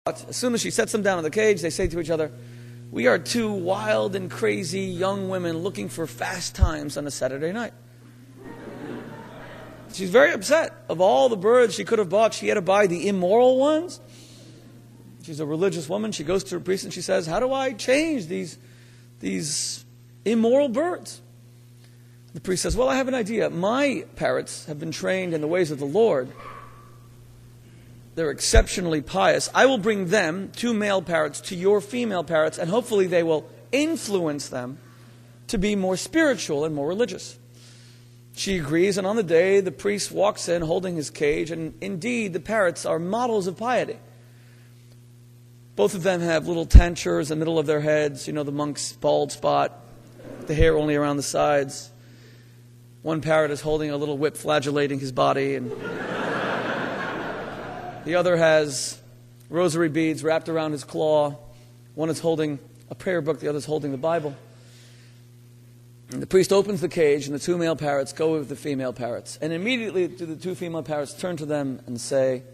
As soon as she sets them down in the cage, they say to each other, "We are two wild and crazy young women looking for fast times on a Saturday night." She's very upset. Of all the birds she could have bought, she had to buy the immoral ones. She's a religious woman. She goes to her priest and she says, "How do I change these immoral birds?" The priest says, "Well, I have an idea. My parrots have been trained in the ways of the Lord. They're exceptionally pious. I will bring them, 2 male parrots, to your female parrots, and hopefully they will influence them to be more spiritual and more religious." She agrees, and on the day, the priest walks in holding his cage, and indeed, the parrots are models of piety. Both of them have little tentures in the middle of their heads, you know, the monk's bald spot, the hair only around the sides. One parrot is holding a little whip flagellating his body, and the other has rosary beads wrapped around his claw. One is holding a prayer book, the other is holding the Bible. And the priest opens the cage, and the 2 male parrots go with the female parrots. And immediately the 2 female parrots turn to them and say,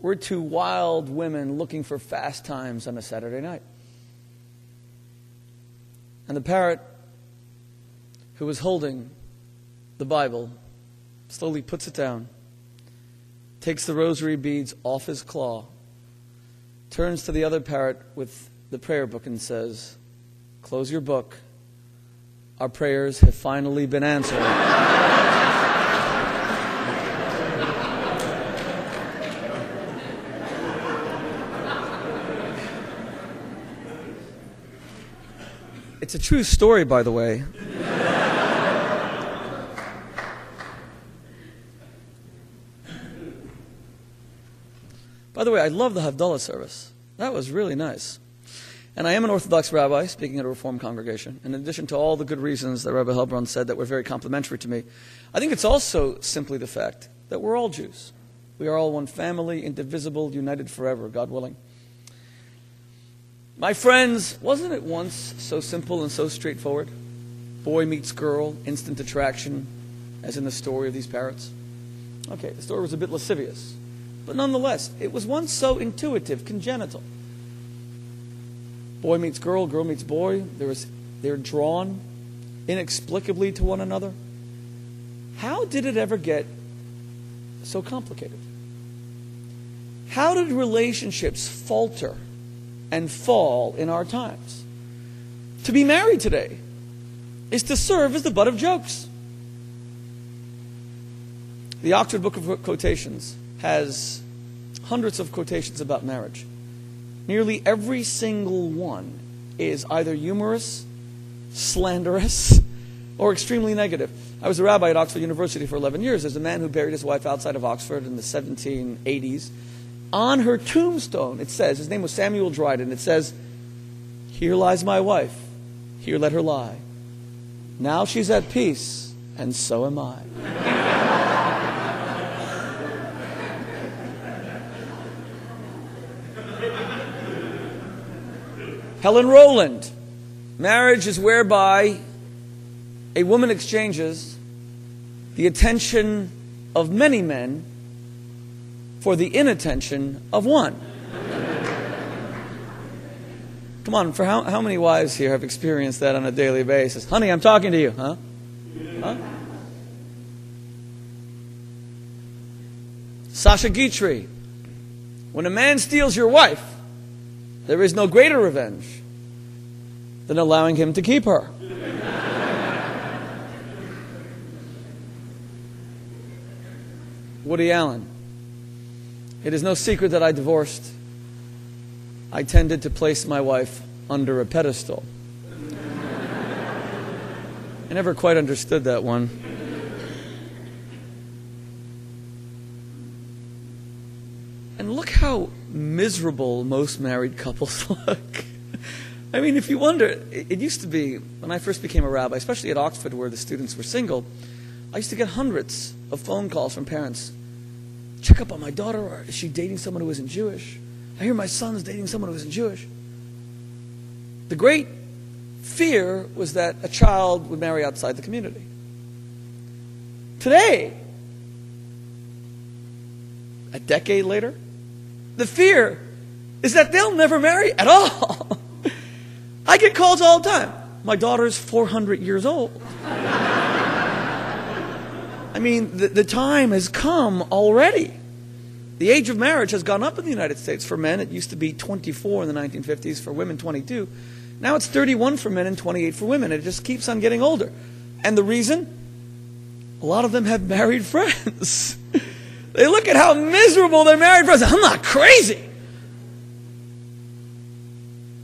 "We're 2 wild women looking for fast times on a Saturday night." And the parrot, who was holding the Bible, slowly puts it down, takes the rosary beads off his claw, turns to the other parrot with the prayer book and says, "Close your book. Our prayers have finally been answered." It's a true story, by the way. By the way, I love the Havdalah service. That was really nice. And I am an Orthodox rabbi, speaking at a Reformed congregation. In addition to all the good reasons that Rabbi Helbron said that were very complimentary to me, I think it's also simply the fact that we're all Jews. We are all one family, indivisible, united forever, God willing. My friends, wasn't it once so simple and so straightforward? Boy meets girl, instant attraction, as in the story of these parrots. Okay, the story was a bit lascivious, but nonetheless, it was once so intuitive, congenital. Boy meets girl, girl meets boy. They're drawn inexplicably to one another. How did it ever get so complicated? How did relationships falter and fall in our times? To be married today is to serve as the butt of jokes. The Oxford Book of Quotations has hundreds of quotations about marriage. Nearly every single one is either humorous, slanderous, or extremely negative. I was a rabbi at Oxford University for 11 years. There's a man who buried his wife outside of Oxford in the 1780s. On her tombstone, it says, his name was Samuel Dryden, it says, "Here lies my wife, here let her lie. Now she's at peace, and so am I." Helen Rowland. Marriage is whereby a woman exchanges the attention of many men for the inattention of one. Come on, for how many wives here have experienced that on a daily basis? "Honey, I'm talking to you." Huh? Sasha Guitry. When a man steals your wife, there is no greater revenge than allowing him to keep her. Woody Allen. It is no secret that I divorced. I tended to place my wife under a pedestal. I never quite understood that one. And look how miserable most married couples look. I mean, if you wonder, it used to be, when I first became a rabbi, especially at Oxford where the students were single, I used to get hundreds of phone calls from parents. "Check up on my daughter, or is she dating someone who isn't Jewish? I hear my son's dating someone who isn't Jewish." The great fear was that a child would marry outside the community. Today, a decade later, the fear is that they'll never marry at all. I get calls all the time. My daughter's 400 years old. I mean, the time has come already. The age of marriage has gone up in the United States. For men, it used to be 24 in the 1950s. For women, 22. Now it's 31 for men and 28 for women. It just keeps on getting older. And the reason? A lot of them have married friends. They look at how miserable their married friends are. I'm not crazy.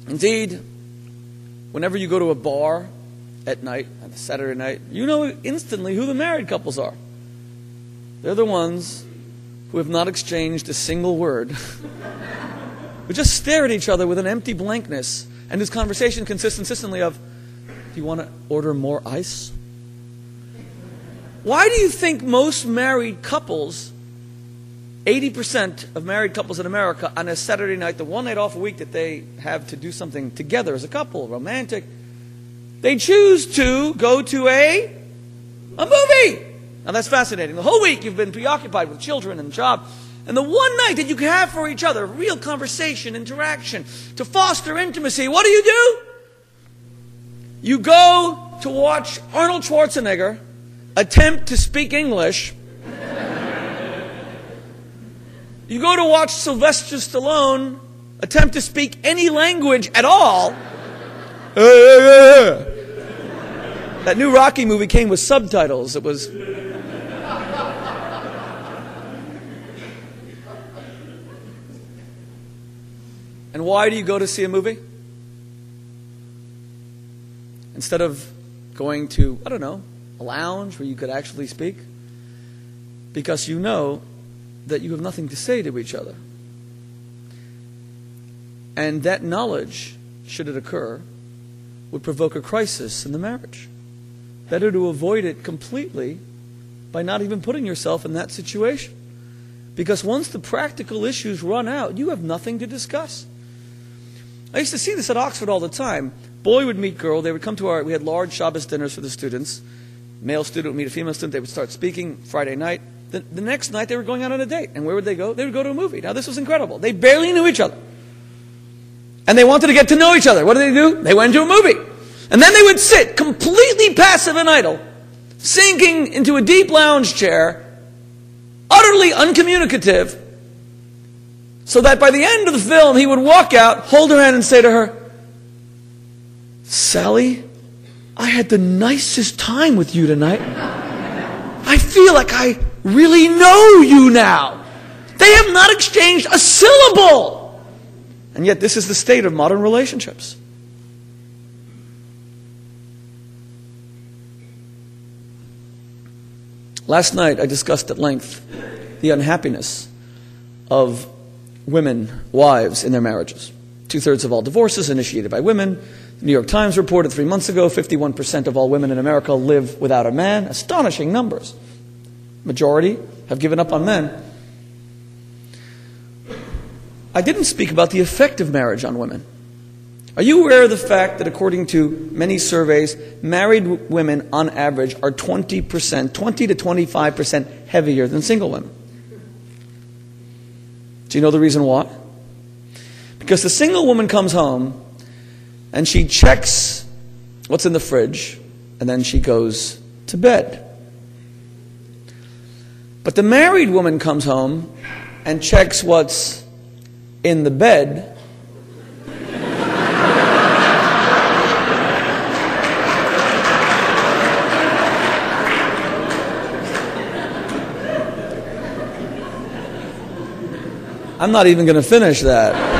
Indeed, whenever you go to a bar at night, on a Saturday night, you know instantly who the married couples are. They're the ones who have not exchanged a single word, who just stare at each other with an empty blankness, and whose conversation consists consistently of, do you want to order more ice? Why do you think most married couples, 80% of married couples in America, on a Saturday night, the one night off a week that they have to do something together as a couple, romantic, they choose to go to a movie? Now that's fascinating. The whole week you've been preoccupied with children and job. And the one night that you can have for each other, real conversation, interaction, to foster intimacy, what do? You go to watch Arnold Schwarzenegger attempt to speak English. You go to watch Sylvester Stallone attempt to speak any language at all. That new Rocky movie came with subtitles. It was... And why do you go to see a movie? Instead of going to, I don't know, a lounge where you could actually speak? Because you know that you have nothing to say to each other. And that knowledge, should it occur, would provoke a crisis in the marriage. Better to avoid it completely by not even putting yourself in that situation. Because once the practical issues run out, you have nothing to discuss. I used to see this at Oxford all the time. Boy would meet girl. They would come to we had large Shabbos dinners for the students. Male student would meet a female student. They would start speaking Friday night. The next night they were going out on a date. And where would they go? They would go to a movie. Now this was incredible. They barely knew each other. And they wanted to get to know each other. What did they do? They went to a movie. And then they would sit completely passive and idle, sinking into a deep lounge chair, utterly uncommunicative, so that by the end of the film, he would walk out, hold her hand, and say to her, Sally, I had the nicest time with you tonight. I feel like I really know you now. They have not exchanged a syllable. And yet this is the state of modern relationships. Last night I discussed at length the unhappiness of women, wives, in their marriages. 2/3 of all divorces initiated by women. The New York Times reported 3 months ago 51% of all women in America live without a man. Astonishing numbers. Majority have given up on men. I didn't speak about the effect of marriage on women. Are you aware of the fact that according to many surveys, married women on average are 20% to 25% heavier than single women? Do you know the reason why? Because the single woman comes home and she checks what's in the fridge and then she goes to bed. But the married woman comes home and checks what's in the bed. I'm not even going to finish that.